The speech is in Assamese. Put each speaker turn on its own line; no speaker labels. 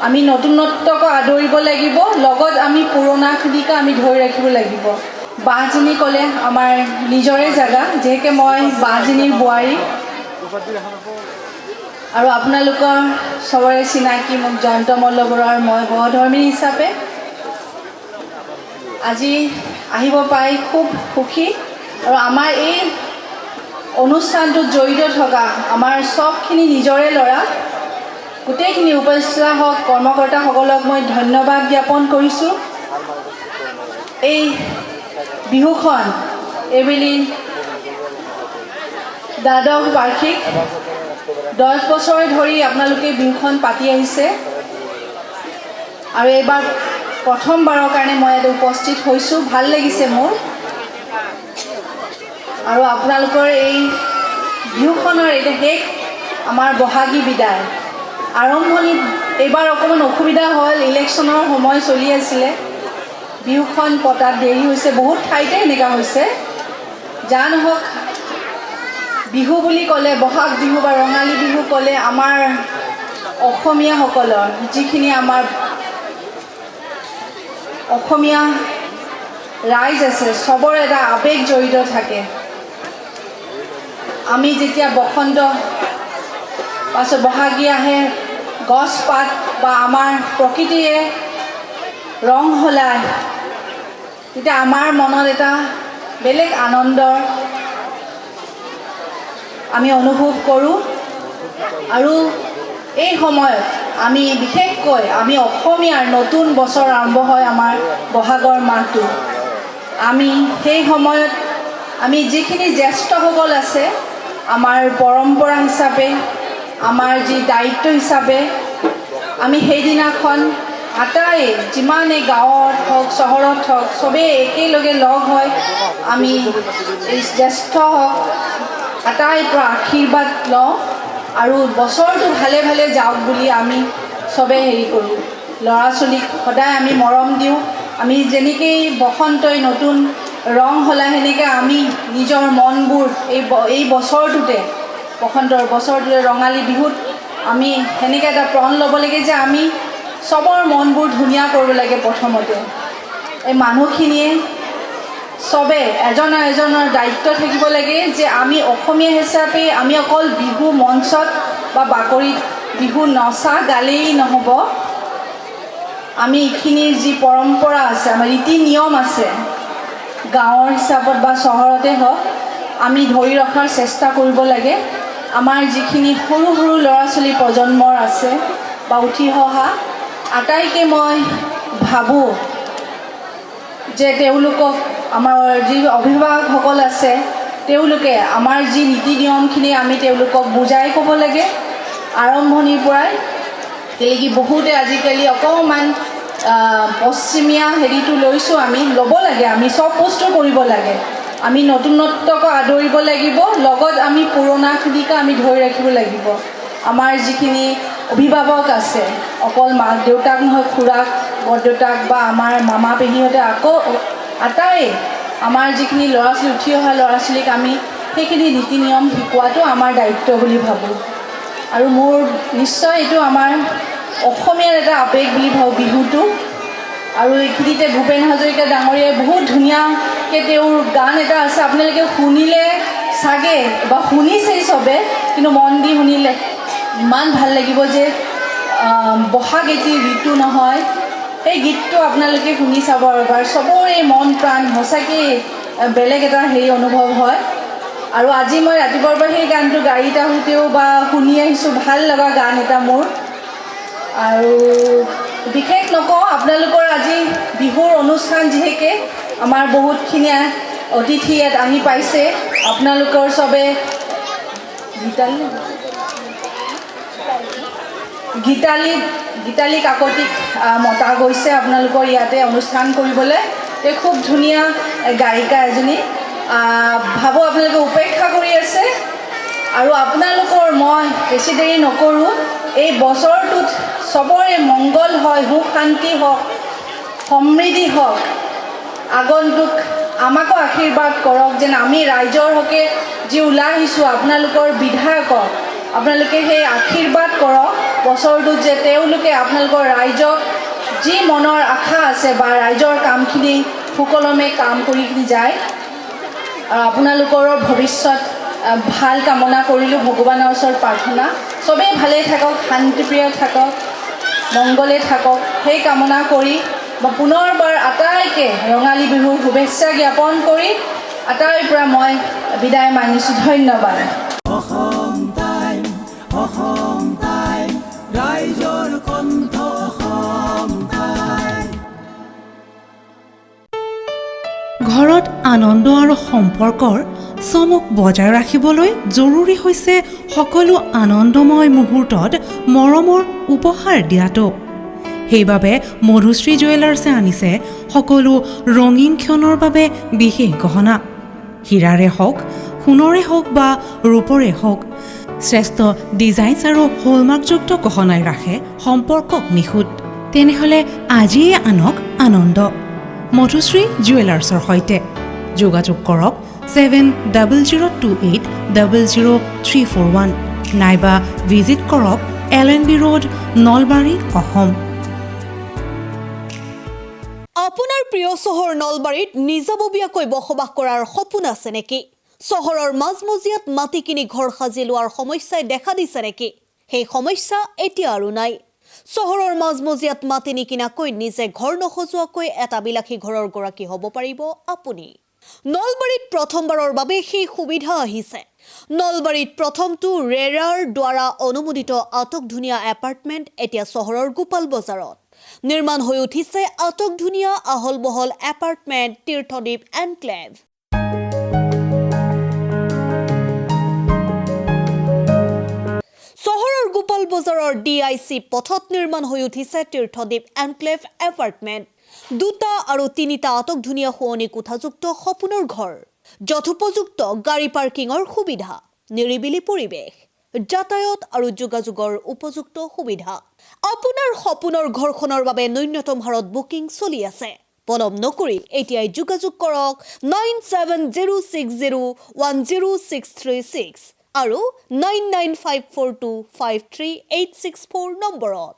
আমি নতুনত্বক আদৰিব লাগিব, লগত আমি পুৰণাখিনিক আমি ধৰি ৰাখিব লাগিব। বাজনী ক'লে আমাৰ নিজৰে জেগা, যিহেতু মই বাজনীৰ বোৱাৰী আৰু আপোনালোকৰ চবৰে চিনাকি মোক জয়ন্ত মল্ল বৰুৱাৰ মই সহধৰ্মী হিচাপে আজি আহিব পাই খুব সুখী। আৰু আমাৰ এই অনুষ্ঠানটোত জড়িত থকা আমাৰ সবখিনি নিজৰে ল'ৰা, গোটেইখিনি উপস্থাপক কৰ্মকৰ্তাসকলক মই ধন্যবাদ জ্ঞাপন কৰিছোঁ। এই বিহুখন এইবেলি দ্বাদশ বাৰ্ষিক 10 বছৰ ধৰি আপোনালোকে বিহুখন পাতি আহিছে আৰু এইবাৰ প্ৰথমবাৰৰ কাৰণে মই ইয়াত উপস্থিত হৈছোঁ, ভাল লাগিছে মোৰ। আৰু আপোনালোকৰ এই বিহুখনৰ এতিয়া শেষ, আমাৰ বহাগী বিদায় আৰম্ভণিত এইবাৰ অকণমান অসুবিধা হ'ল, ইলেকশ্যনৰ সময় চলি আছিলে, বিহুখন পতাত দেৰি হৈছে, বহুত ঠাইতে এনেকুৱা হৈছে। যা নহওক, বিহু বুলি ক'লে, বহাগ বিহু বা ৰঙালী বিহু ক'লে আমাৰ অসমীয়াসকলৰ যিখিনি আমাৰ অসমীয়া ৰাইজ আছে চবৰ এটা আৱেগ জড়িত থাকে। আমি যেতিয়া বসন্ত পাছত বহাগী আহে, গছপাত বা আমাৰ প্ৰকৃতিয়ে ৰং সলায়, তেতিয়া আমাৰ মনত এটা বেলেগ আনন্দৰ আমি অনুভৱ কৰোঁ। আৰু এই সময়ত আমি বিশেষকৈ আমি অসমীয়াৰ নতুন বছৰ আৰম্ভ হয় আমাৰ বহাগৰ মাহটো। আমি সেই সময়ত আমি যিখিনি জ্যেষ্ঠসকল আছে, আমাৰ পৰম্পৰা হিচাপে, আমাৰ যি দায়িত্ব হিচাপে আমি সেইদিনাখন আটাই যিমানে গাঁৱত হওক চহৰত হওক চবেই একেলগে লগ হৈ আমি এই জ্যেষ্ঠ আটাইৰ পৰা আশীৰ্বাদ লওঁ আৰু বছৰটো ভালে ভালে যাওক বুলি আমি চবেই হেৰি কৰোঁ। ল'ৰা ছোৱালীক সদায় আমি মৰম দিওঁ। আমি যেনেকৈ বসন্তই নতুন ৰং সলায়, সেনেকৈ আমি নিজৰ মনবোৰ এই বছৰটোতে, বসন্তৰ বছৰটোতে ৰঙালী বিহুত আমি সেনেকৈ এটা প্ৰণ ল'ব লাগে যে আমি চবৰ মনবোৰ ধুনীয়া কৰিব লাগে। প্ৰথমতে এই মানুহখিনিয়ে চবে এজনৰ দায়িত্ব থাকিব লাগে যে আমি অসমীয়া হিচাপে আমি অকল বিহু মঞ্চত বা বাকৰিত বিহু নচা গালেই নহ'ব, আমি এইখিনিৰ যি পৰম্পৰা আছে, আমাৰ ৰীতি নিয়ম আছে, গাঁৱৰ হিচাপত বা চহৰতে হওক আমি ধৰি ৰখাৰ চেষ্টা কৰিব লাগে। আমাৰ যিখিনি সৰু সৰু ল'ৰা ছোৱালী প্ৰজন্মৰ আছে বা উঠি অহা, আটাইকে মই ভাবোঁ যে তেওঁলোকক, আমাৰ যি অভিভাৱকসকল আছে তেওঁলোকে আমাৰ যি নীতি নিয়মখিনি আমি তেওঁলোকক বুজাই ক'ব লাগে আৰম্ভণিৰ পৰাই। কেলেকি বহুতে আজিকালি অকণমান পশ্চিমীয়া হেৰিটো লৈছোঁ, আমি ল'ব লাগে, আমি চব বস্তু কৰিব লাগে। আমি নতুনত্বক আদৰিব লাগিব, লগত আমি পুৰণাখিনিক আমি ধৰি ৰাখিব লাগিব। আমাৰ যিখিনি অভিভাৱক আছে, অকল মাক দেউতাক নহয়, খুৰাক বৰদেউতাক বা আমাৰ মামা পেহীহঁতে আকৌ আটাই আমাৰ যিখিনি ল'ৰা ছোৱালী, উঠি অহা ল'ৰা ছোৱালীক আমি সেইখিনি নীতি নিয়ম শিকোৱাটো আমাৰ দায়িত্ব বুলি ভাবোঁ। আৰু মোৰ নিশ্চয় এইটো আমাৰ অসমীয়াৰ এটা আৱেগ বুলি ভাবোঁ বিহুটো। আৰু এইখিনিতে ভূপেন হাজৰিকা ডাঙৰীয়াই বহুত ধুনীয়াকৈ তেওঁৰ গান এটা আছে, আপোনালোকে শুনিলে চাগে বা শুনিছেই চবে, কিন্তু মন দি শুনিলে ইমান ভাল লাগিব যে বহাগ এটি ঋতু নহয়, সেই গীতটো আপোনালোকে শুনি চাব এবাৰ, চবৰে মন প্ৰাণ সঁচাকৈ বেলেগ এটা হেৰি অনুভৱ হয়। আৰু আজি মই ৰাতিপুৱাৰ পৰা সেই গানটো গাড়ীত আহোঁতেও বা শুনি আহিছোঁ, ভাল লগা গান এটা মোৰ। আৰু বিশেষ নকওঁ, আপোনালোকৰ আজি বিহুৰ অনুষ্ঠান যিহেতু আমাৰ বহুতখিনি অতিথি ইয়াত আহি পাইছে, আপোনালোকৰ চবে গীতালি কাকতিক মতা গৈছে আপোনালোকৰ ইয়াতে অনুষ্ঠান কৰিবলৈ। এই খুব ধুনীয়া গায়িকা এজনী, ভাবোঁ আপোনালোকে উপেক্ষা কৰি আছে। আৰু আপোনালোকৰ মই বেছি দেৰি নকৰোঁ, এই বছৰটোত চবৰে মংগল হয়, সুখ শান্তি হওক, সমৃদ্ধি হওক, আগন্তুক আমাকো আশীৰ্বাদ কৰক, যেন আমি ৰাইজৰ হকে যি ওলাই আহিছোঁ আপোনালোকৰ বিধায়কক আপোনালোকে সেই আশীৰ্বাদ কৰক। বছৰটোত যে তেওঁলোকে আপোনালোকৰ ৰাইজক যি মনৰ আশা আছে বা ৰাইজৰ কামখিনি সুকলমে কাম কৰি যায় আৰু আপোনালোকৰ ভৱিষ্যত ভাল কামনা কৰিলোঁ ভগৱানৰ ওচৰত প্ৰাৰ্থনা চবেই ভালে থাকক শান্তিপ্ৰিয় থাকক মংগলে থাকক সেই কামনা কৰি বা পুনৰবাৰ আটাইকে ৰঙালী বিহুৰ শুভেচ্ছা জ্ঞাপন কৰি আটাইৰ পৰা মই বিদায় মাগিছোঁ ধন্যবাদ
ঘৰত আনন্দ আৰু সম্পৰ্কৰ চমক বজাই ৰাখিবলৈ জৰুৰী হৈছে সকলো আনন্দময় মুহূৰ্তত মৰমৰ উপহাৰ দিয়াটো সেইবাবে মধুশ্ৰী জুৱেলাৰ্ছে আনিছে সকলো ৰঙীন ক্ষণৰ বাবে বিশেষ গহনা হীৰাৰে হওক সোণৰে হওক বা ৰূপৰে হওক শ্ৰেষ্ঠ ডিজাইনছ আৰু হলমাৰ্কযুক্ত গহনাই ৰাখে সম্পৰ্কক নিখুঁত তেনেহ'লে আজিয়ে আনক আনন্দ মধুশ্ৰী জুৱেলাৰ্ছৰ সৈতে যোগাযোগ কৰক 7002800341 নাইবা ভিজিট কৰক LNB ৰোড নলবাৰী অসম
আপোনাৰ প্ৰিয় চহৰ নলবাৰীত নিজাববীয়াকৈ বসবাস কৰাৰ সপোন আছে নেকি চহৰৰ মাজমজিয়াত মাটি কিনি ঘৰ সাজি লোৱাৰ সমস্যাই দেখা দিছে নেকি সেই সমস্যা এতিয়া আৰু নাই চহৰৰ মাজমজিয়াত মাটি নিকিনাকৈ নিজে ঘৰ নসজোৱাকৈ এটা বিলাসী ঘৰৰ গৰাকী হ'ব পাৰিব আপুনি নলবাৰীত প্ৰথমবাৰৰ বাবে সেই সুবিধা আহিছে নলবাৰীত প্ৰথমটো ৰেৰাৰ দ্বাৰা অনুমোদিত আটকধুনীয়া এপাৰ্টমেণ্ট এতিয়া চহৰৰ গোপাল বজাৰত নিৰ্মাণ হৈ উঠিছে আটকধুনীয়া আহল বহল এপাৰ্টমেণ্ট তীৰ্থদ্বীপ এনক্লেভ চহৰৰ গোপাল বজাৰৰ DIC পথত নিৰ্মাণ হৈ উঠিছে তীৰ্থদ্বীপ এনক্লেভ এপাৰ্টমেণ্ট দুটা আৰু তিনিটা আটকধুনীয়া শুৱনি কোঠাযুক্ত সপোনৰ ঘৰ যথোপযুক্ত গাড়ী পাৰ্কিঙৰ সুবিধা নিৰিবিলি পৰিৱেশ যাতায়াত আৰু যোগাযোগৰ উপযুক্ত সুবিধা আপোনাৰ সপোনৰ ঘৰখনৰ বাবে ন্যূনতম হাৰত বুকিং চলি আছে পলম নকৰি এতিয়াই যোগাযোগ কৰক 9706010636 আৰু 9954253864 নম্বৰত